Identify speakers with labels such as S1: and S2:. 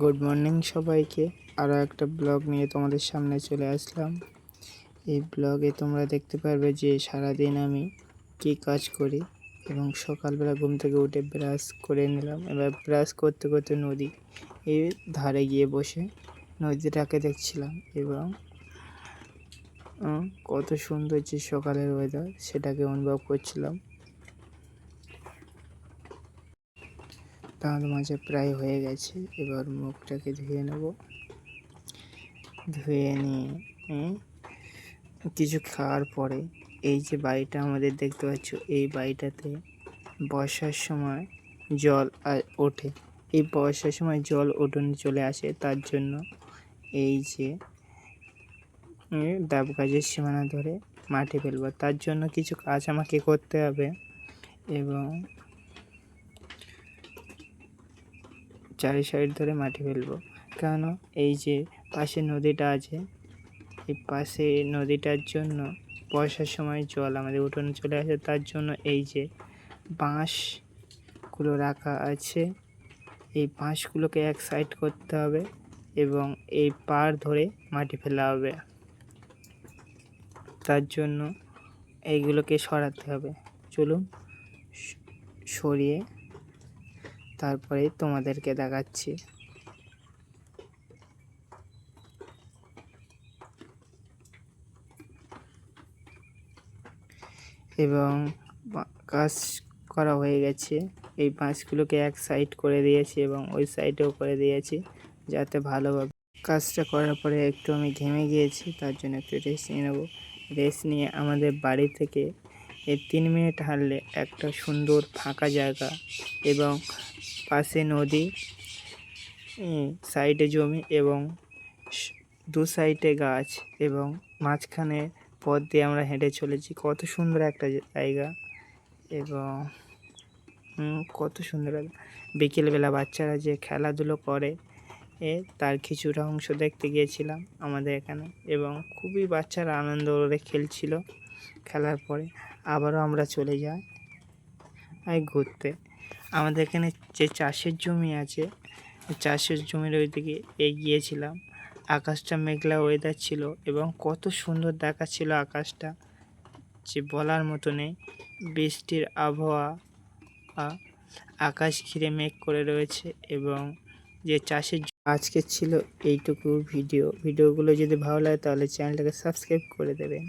S1: Good morning সবাইকে। আরও একটা ব্লগ নিয়ে তোমাদের সামনে চলে আসলাম। এই ব্লগে তোমরা দেখতে পারবে যে সারাদিন আমি কী কাজ করি। এবং সকালবেলা ঘুম থেকে উঠে ব্রাশ করে নিলাম। এবার ব্রাশ করতে করতে নদী এই ধারে গিয়ে বসে নদীটাকে দেখছিলাম এবং কত সুন্দর যে সকালের ওয়েদার সেটাকে অনুভব করছিলাম। তার মাঝে প্রায় হয়ে গেছে, এবার মুখটাকে ধুয়ে নেব। ধুয়ে নিয়ে কিছু খাওয়ার পরে এই যে বাড়িটা আমাদের দেখতে পাচ্ছ, এই বাড়িটাতে বর্ষার সময় জল ওঠে। এই বর্ষার সময় জল উঠোনে চলে আসে, তার জন্য এই যে ডাব গাছের সীমানা ধরে মাটি ফেলবো। তার জন্য কিছু কাজ আমাকে করতে হবে এবং চারি সাইড ধরে মাটি ফেলবো। কেন এই যে পাশে নদীটা আছে, এই পাশে নদীটার জন্য বর্ষার সময় জল আমাদের উঠোনে চলে আসে। তার জন্য এই যে বাঁশগুলো রাখা আছে, এই বাঁশগুলোকে এক সাইড করতে হবে এবং এই পাড় ধরে মাটি ফেলা হবে। তার জন্য এইগুলোকে সরাতে হবে। চলুন সরিয়ে তারপরে তোমাদেরকে দেখাচ্ছি। এবং কাজ করা হয়ে গেছে। এই বাঁশগুলোকে এক সাইড করে দিয়েছি এবং ওই সাইডেও করে দিয়েছি, যাতে ভালোভাবে কাজটা করার পরে একটু আমি ঘেমে গিয়েছি, তার জন্য একটু রেস্ট নিয়ে নেবো। রেস্ট নিয়ে আমাদের বাড়ি থেকে এই 3 মিনিট হাঁটলে একটা সুন্দর ফাঁকা জায়গা এবং পাশে নদী, সাইডে জমি এবং দু সাইডে গাছ এবং মাঝখানে পথ দিয়ে আমরা হেঁটে চলেছি। কত সুন্দর একটা জায়গা এবং কত সুন্দর। বিকেলবেলা বাচ্চারা যে খেলাধুলো করে তার কিছুটা অংশ দেখতে গিয়েছিলাম আমাদের এখানে এবং খুবই বাচ্চারা আনন্দ করে খেলছিল। খেলার পরে আবারও আমরা চলে যাই ঘুরতে। আমাদের এখানে যে চাষের জমি আছে, চাষের জমির ওই দিকে এগিয়েছিলাম। আকাশটা মেঘলা ওয়েদার ছিল এবং কত সুন্দর দেখাচ্ছিল আকাশটা, যে বলার মতো নেই। বৃষ্টির আবহাওয়া, আকাশ ঘিরে মেঘ করে রয়েছে এবং যে চাষের আজকে ছিল এইটুকু ভিডিওগুলো যদি ভালো লাগে তাহলে চ্যানেলটাকে সাবস্ক্রাইব করে দেবেন।